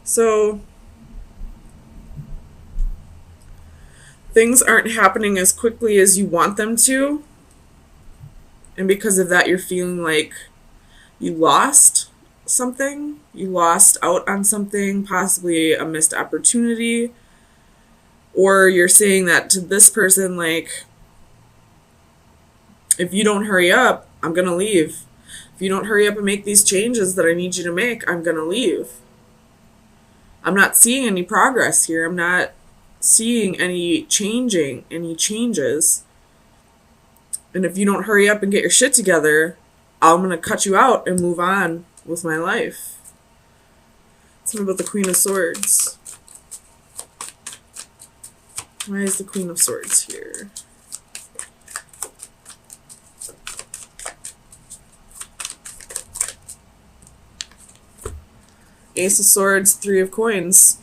So things aren't happening as quickly as you want them to. And because of that, you're feeling like you lost something. You lost out on something, possibly a missed opportunity. Or you're saying that to this person, like, if you don't hurry up, I'm going to leave. If you don't hurry up and make these changes that I need you to make, I'm going to leave. I'm not seeing any progress here. I'm not seeing any changes. And if you don't hurry up and get your shit together, I'm going to cut you out and move on with my life. Tell me about the Queen of Swords. Why is the Queen of Swords here? Ace of Swords, Three of Coins.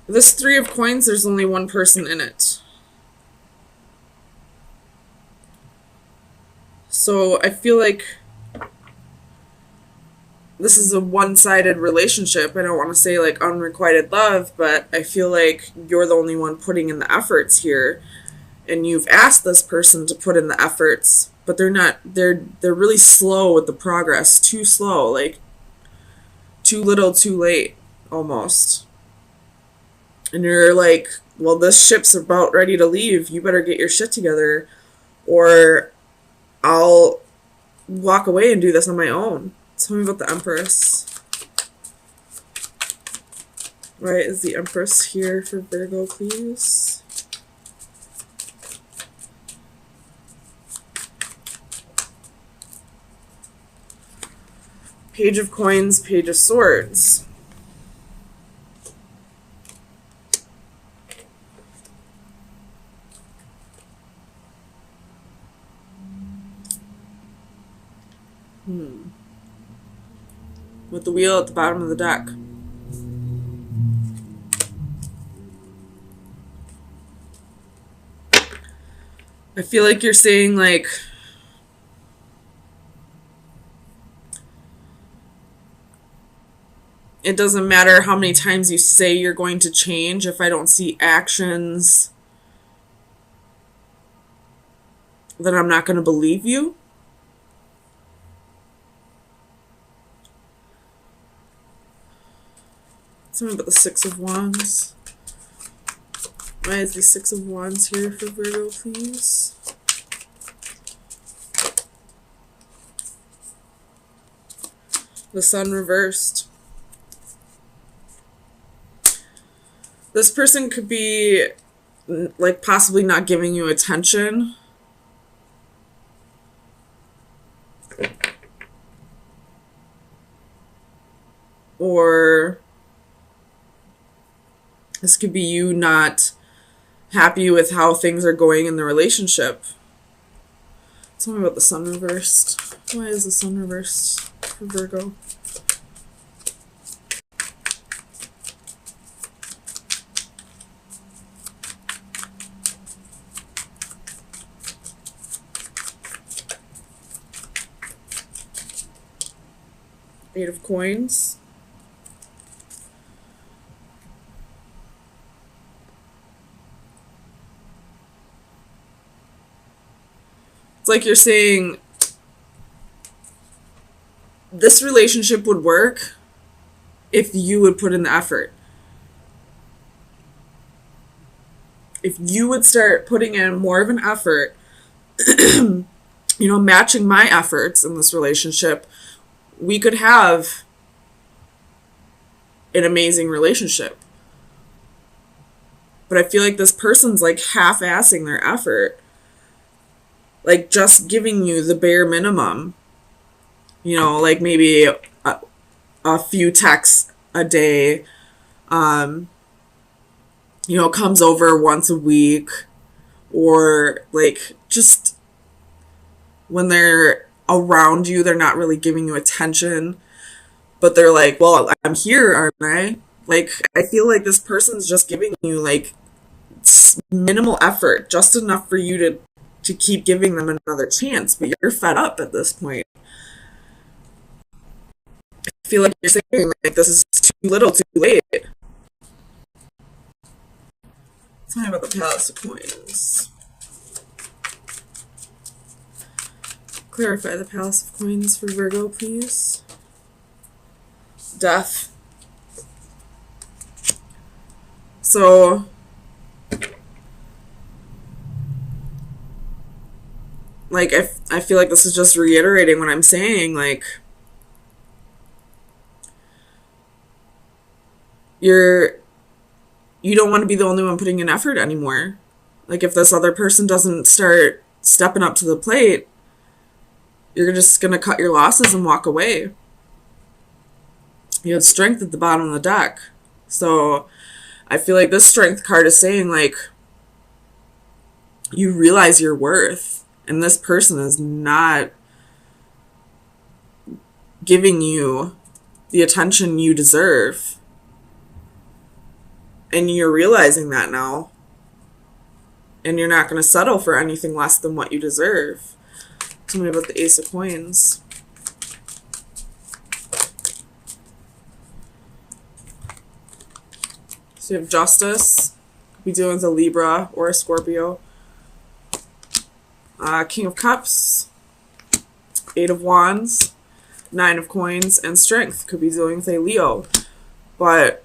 This Three of Coins, there's only one person in it. So I feel like this is a one-sided relationship. I don't want to say like unrequited love, but I feel like you're the only one putting in the efforts here. And you've asked this person to put in the efforts, but they're really slow with the progress. Too slow, like too little, too late, almost. And you're like, well, this ship's about ready to leave. You better get your shit together, or I'll walk away and do this on my own. Tell me about the Empress. Why is the Empress here for Virgo, please? Page of Coins, Page of Swords. With the wheel at the bottom of the deck. I feel like you're saying, like, it doesn't matter how many times you say you're going to change. If I don't see actions, then I'm not going to believe you. Tell me about the Six of Wands. Why is the Six of Wands here for Virgo, please? The Sun reversed. This person could be, like, possibly not giving you attention. Or this could be you not happy with how things are going in the relationship. Tell me about the Sun reversed. Why is the Sun reversed for Virgo? Eight of Coins. It's like you're saying this relationship would work if you would put in the effort. If you would start putting in more of an effort, matching my efforts in this relationship, we could have an amazing relationship. But I feel like this person's like half-assing their effort. Like just giving you the bare minimum. Like maybe a few texts a day. Comes over once a week. Or like just when they're around you. They're not really giving you attention, but they're like, well, I'm here, aren't I? Like, I feel like this person's just giving you like minimal effort, just enough for you to keep giving them another chance, but you're fed up at this point. I feel like you're saying like this is too little, too late. Tell me about the Palace of Coins. Clarify the Palace of Coins for Virgo, please. Death. So, like, I feel like this is just reiterating what I'm saying. Like, you don't want to be the only one putting in effort anymore. Like, if this other person doesn't start stepping up to the plate, you're just going to cut your losses and walk away. You had strength at the bottom of the deck. So I feel like this strength card is saying, like, you realize your worth, and this person is not giving you the attention you deserve. And you're realizing that now. And you're not going to settle for anything less than what you deserve. Tell me about the Ace of Coins. So you have Justice. Could be dealing with a Libra or a Scorpio. King of Cups. Eight of Wands. Nine of Coins. And Strength. Could be dealing with a Leo. But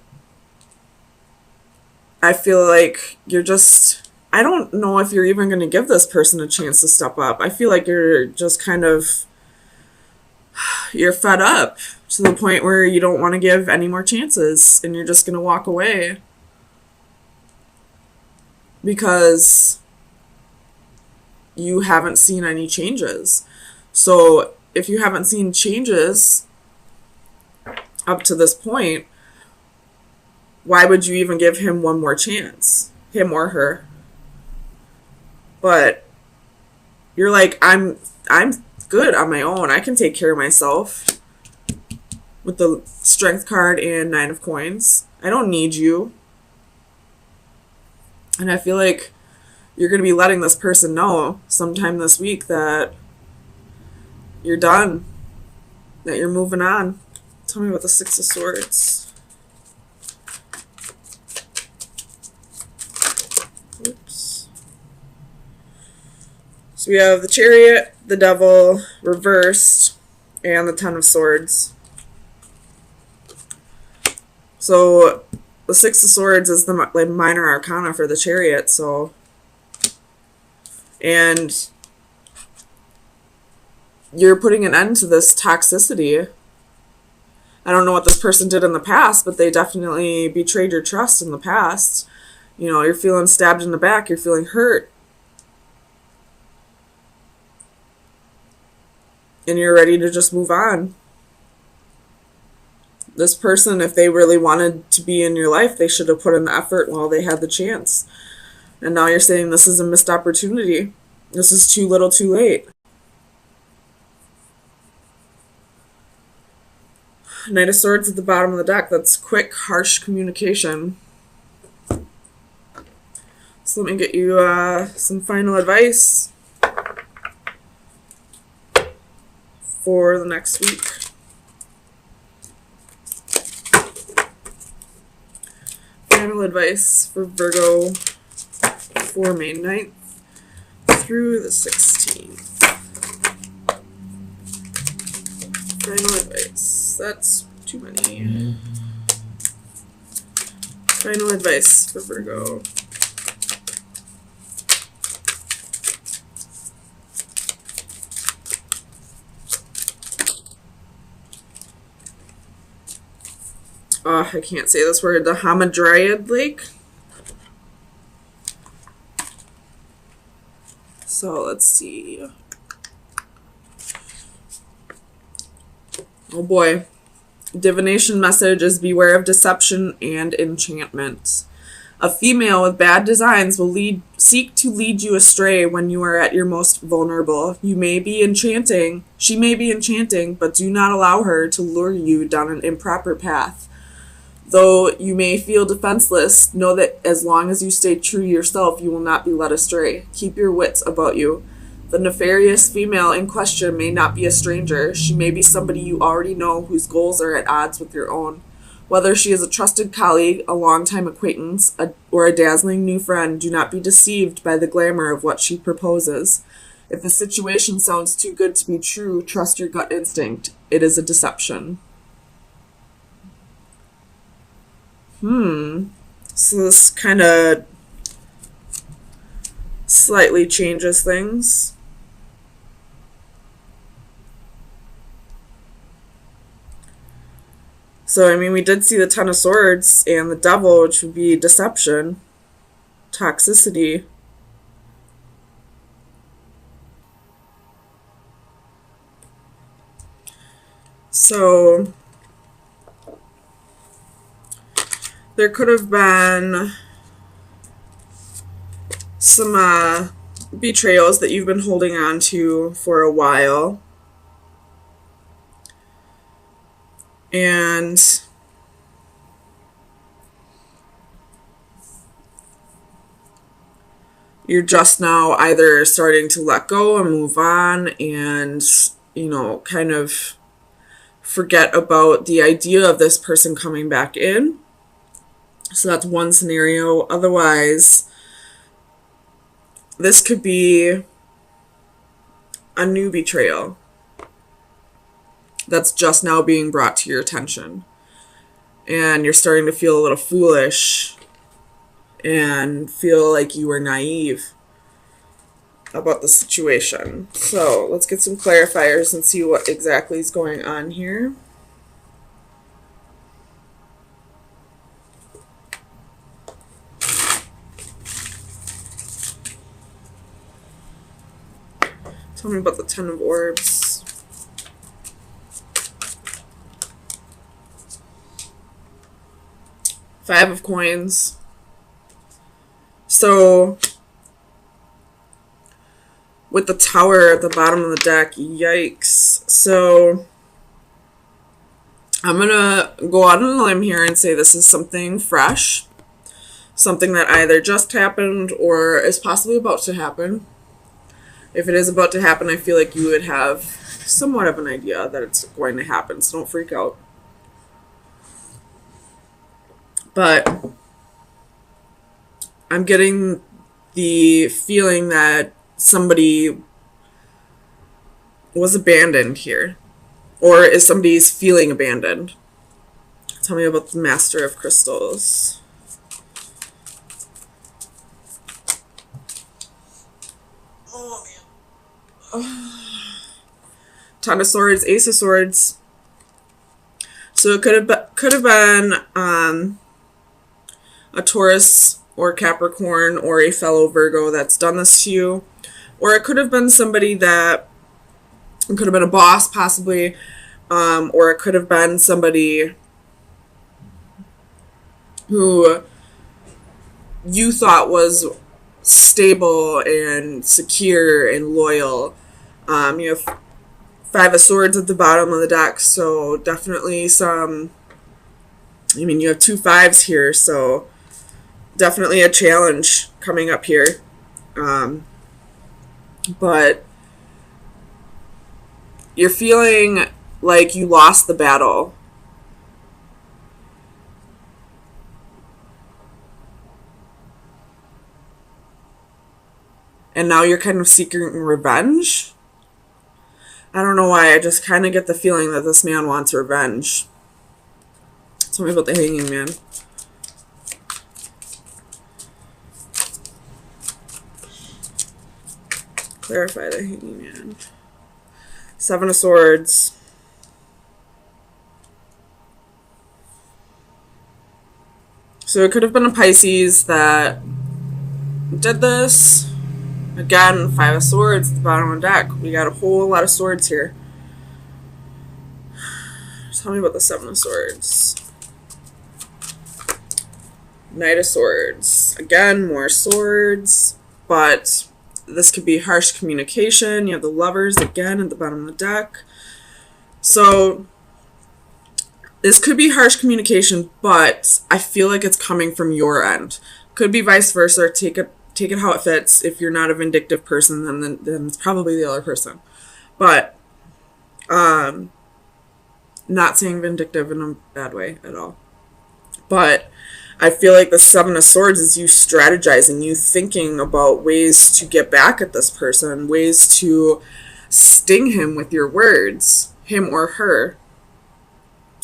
I feel like you're just... I don't know if you're even going to give this person a chance to step up. I feel like you're just kind of... You're fed up to the point where you don't want to give any more chances. And you're just going to walk away. Because you haven't seen any changes. So if you haven't seen changes up to this point, why would you even give him one more chance? Him or her. But you're like, I'm good on my own. I can take care of myself. With the Strength card and Nine of Coins. I don't need you. And I feel like you're going to be letting this person know sometime this week that you're done. That you're moving on. Tell me about the Six of Swords. Oops. So we have the Chariot, the Devil, reversed, and the Ten of Swords. So the Six of Swords is the like minor arcana for the Chariot, so... And you're putting an end to this toxicity. I don't know what this person did in the past, but they definitely betrayed your trust in the past. You know, you're feeling stabbed in the back, you're feeling hurt. And you're ready to just move on. This person, if they really wanted to be in your life, they should have put in the effort while they had the chance. And now you're saying this is a missed opportunity. This is too little too late. Knight of Swords at the bottom of the deck. That's quick, harsh communication. So let me get you some final advice for the next week. Final advice for Virgo for May 9th through the 16th. Final advice. That's too many. Final advice for Virgo. I can't say this word. The Hamadryad Lake. So let's see. Oh boy. Divination message is beware of deception and enchantment. A female with bad designs will seek to lead you astray when you are at your most vulnerable. She may be enchanting, but do not allow her to lure you down an improper path. Though you may feel defenseless, know that as long as you stay true to yourself, you will not be led astray. Keep your wits about you. The nefarious female in question may not be a stranger. She may be somebody you already know whose goals are at odds with your own. Whether she is a trusted colleague, a longtime acquaintance, or a dazzling new friend, do not be deceived by the glamour of what she proposes. If the situation sounds too good to be true, trust your gut instinct. It is a deception. So this kind of slightly changes things. So, I mean, we did see the Ten of Swords and the Devil, which would be deception, toxicity. So, there could have been some betrayals that you've been holding on to for a while. And you're just now either starting to let go and move on and, you know, kind of forget about the idea of this person coming back in. So that's one scenario. Otherwise, this could be a new betrayal that's just now being brought to your attention. And you're starting to feel a little foolish and feel like you were naive about the situation. So let's get some clarifiers and see what exactly is going on here. Tell me about the Ten of Orbs. Five of Coins. So, with the Tower at the bottom of the deck, yikes. So, I'm going to go out on a limb here and say this is something fresh. Something that either just happened or is possibly about to happen. If it is about to happen, I feel like you would have somewhat of an idea that it's going to happen, so don't freak out. But I'm getting the feeling that somebody was abandoned here. Or is somebody's feeling abandoned? Tell me about the Master of Crystals. Ten of Swords, Ace of Swords. So it could have been a Taurus or Capricorn or a fellow Virgo that's done this to you. Or it could have been somebody that, it could have been a boss possibly, or it could have been somebody who you thought was stable and secure and loyal. You have Five of Swords at the bottom of the deck, so definitely some, I mean, you have two fives here, so definitely a challenge coming up here. But you're feeling like you lost the battle. And now you're kind of seeking revenge. I don't know why, I just kind of get the feeling that this man wants revenge. Tell me about the Hanging Man. Clarify the Hanging Man. Seven of Swords. So it could have been a Pisces that did this. Again, Five of Swords at the bottom of the deck. We got a whole lot of swords here. Tell me about the Seven of Swords. Knight of Swords. Again, more swords, but this could be harsh communication. You have the Lovers again at the bottom of the deck. So this could be harsh communication, but I feel like it's coming from your end. Could be vice versa. Take it how it fits. If you're not a vindictive person, then it's probably the other person. But not saying vindictive in a bad way at all. But I feel like the Seven of Swords is you strategizing, you thinking about ways to get back at this person, ways to sting him with your words, him or her,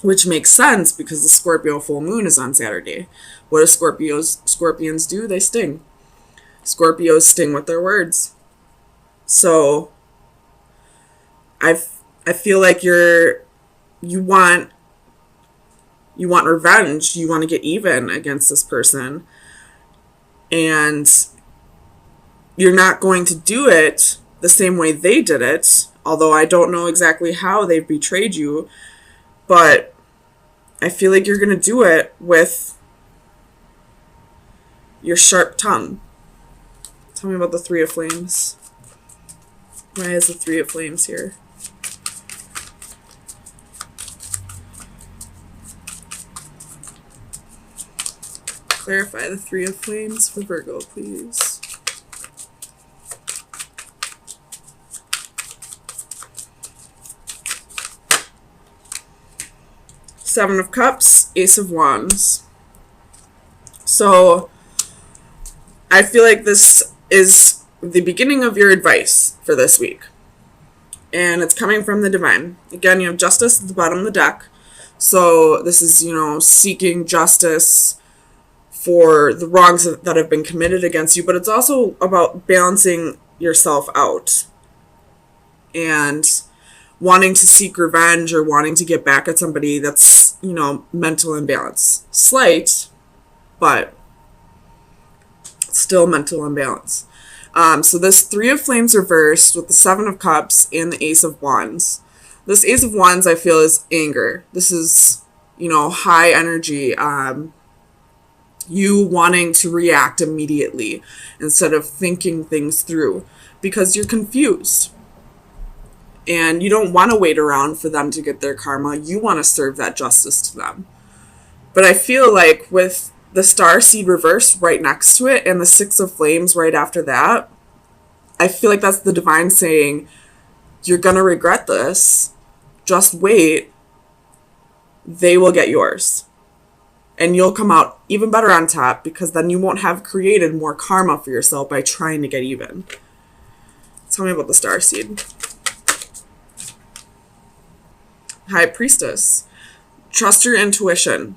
which makes sense because the Scorpio full moon is on Saturday. What do Scorpions do? They sting. Scorpios sting with their words. So I feel like you want revenge. You want to get even against this person. And you're not going to do it the same way they did it. Although I don't know exactly how they've betrayed you. But I feel like you're going to do it with your sharp tongue. Tell me about the Three of Flames. Why is the Three of Flames here? Clarify the Three of Flames for Virgo, please. Seven of Cups, Ace of Wands. So I feel like this is the beginning of your advice for this week. And it's coming from the divine. Again, you have Justice at the bottom of the deck. So this is, seeking justice for the wrongs that have been committed against you. But it's also about balancing yourself out. And wanting to seek revenge or wanting to get back at somebody that's, mental imbalance. Slight, but still mental imbalance. So this Three of Flames reversed with the Seven of Cups and the Ace of Wands. This Ace of Wands, I feel, is anger. This is, high energy. You wanting to react immediately instead of thinking things through because you're confused. And you don't want to wait around for them to get their karma. You want to serve that justice to them. But I feel like with the Star Seed reversed right next to it and the Six of Flames right after that, I feel like that's the divine saying, you're going to regret this. Just wait. They will get yours. And you'll come out even better on top because then you won't have created more karma for yourself by trying to get even. Tell me about the Star Seed. High Priestess. Trust your intuition.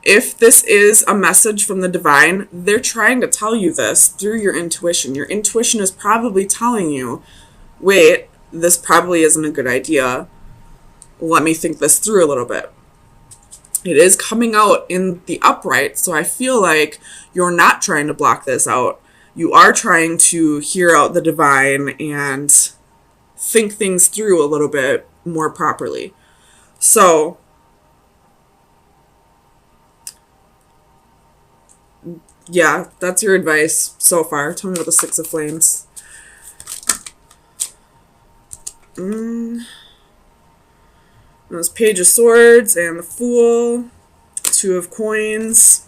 If this is a message from the divine, they're trying to tell you this through your intuition. Your intuition is probably telling you, wait, this probably isn't a good idea. Let me think this through a little bit. It is coming out in the upright, so I feel like you're not trying to block this out. You are trying to hear out the divine and think things through a little bit more properly. So yeah, that's your advice so far. Tell me about the Six of Flames. There's Page of Swords and the Fool. Two of Coins.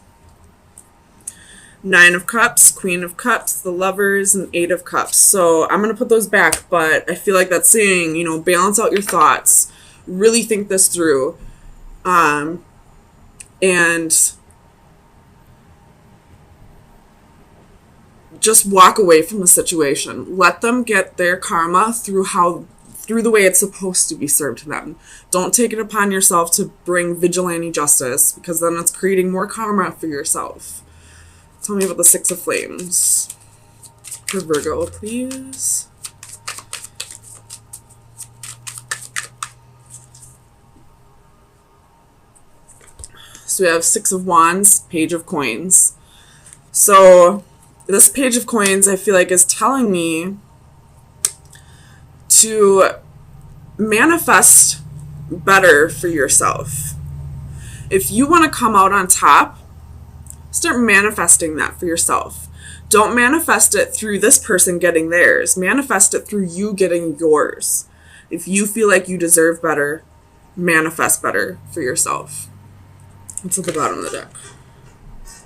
Nine of Cups, Queen of Cups, the Lovers, and Eight of Cups. So I'm going to put those back, but I feel like that's saying, balance out your thoughts. Really think this through. And just walk away from the situation. Let them get their karma through the way it's supposed to be served to them. Don't take it upon yourself to bring vigilante justice because then it's creating more karma for yourself. Tell me about the Six of Flames for Virgo, please. So we have Six of Wands, Page of Coins. So this Page of Coins, I feel like, is telling me to manifest better for yourself. If you want to come out on top, Start manifesting that for yourself. Don't manifest it through this person getting theirs. Manifest it through you getting yours. If you feel like you deserve better, manifest better for yourself. What's at the bottom of the deck?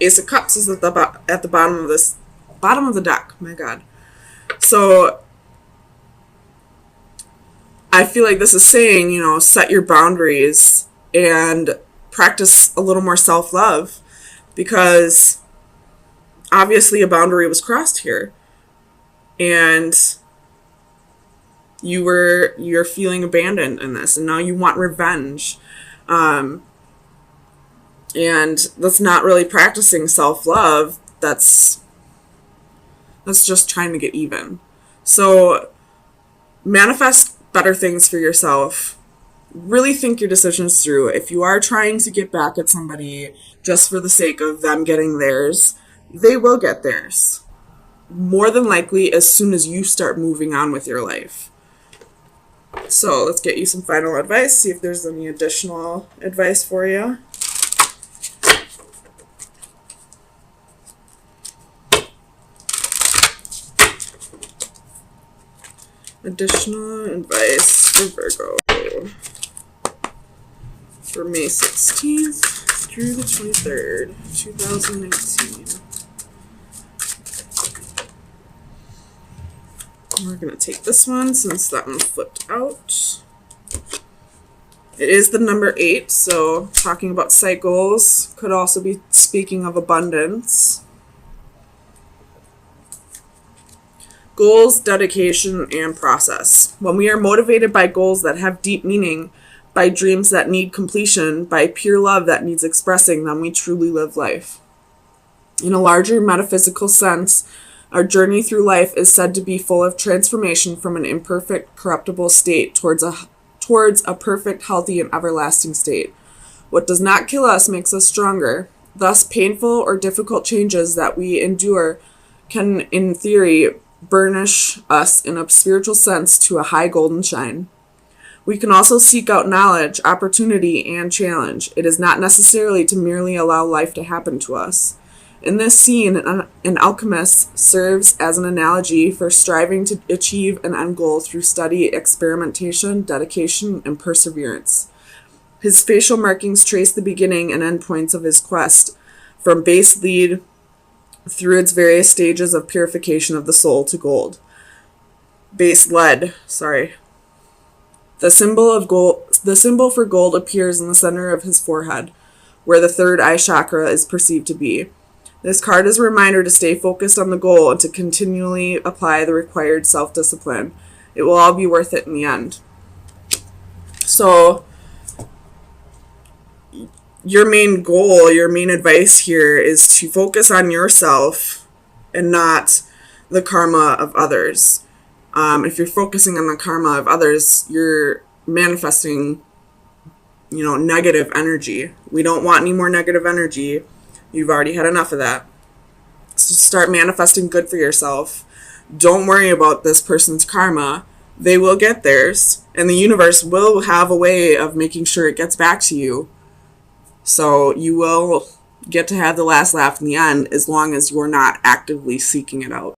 Ace of Cups is at the bottom of the deck. My God. So I feel like this is saying, set your boundaries and practice a little more self-love, because obviously a boundary was crossed here and you're feeling abandoned in this, and now you want revenge. And that's not really practicing self-love. That's just trying to get even. So manifest better things for yourself. Really think your decisions through. If you are trying to get back at somebody just for the sake of them getting theirs, they will get theirs. More than likely as soon as you start moving on with your life. So let's get you some final advice. See if there's any additional advice for you. Additional advice for Virgo for May 16th through the 23rd, 2019. We're going to take this one since that one flipped out. It is the number 8, so talking about cycles, could also be speaking of abundance. Goals, dedication, and process. When we are motivated by goals that have deep meaning, by dreams that need completion, by pure love that needs expressing, then we truly live life. In a larger metaphysical sense, our journey through life is said to be full of transformation from an imperfect, corruptible state towards a perfect, healthy, and everlasting state. What does not kill us makes us stronger. Thus, painful or difficult changes that we endure can, in theory, burnish us in a spiritual sense to a high golden shine. We can also seek out knowledge, opportunity, and challenge. It is not necessarily to merely allow life to happen to us. In this scene, an alchemist serves as an analogy for striving to achieve an end goal through study, experimentation, dedication, and perseverance. His facial markings trace the beginning and end points of his quest, from base lead through its various stages of purification of the soul to gold. Base lead, sorry. The symbol for gold appears in the center of his forehead, where the third eye chakra is perceived to be. This card is a reminder to stay focused on the goal and to continually apply the required self-discipline. It will all be worth it in the end. So, your main goal, your main advice here is to focus on yourself and not the karma of others. If you're focusing on the karma of others, you're manifesting, negative energy. We don't want any more negative energy. You've already had enough of that. So start manifesting good for yourself. Don't worry about this person's karma. They will get theirs, and the universe will have a way of making sure it gets back to you. So you will get to have the last laugh in the end as long as you're not actively seeking it out.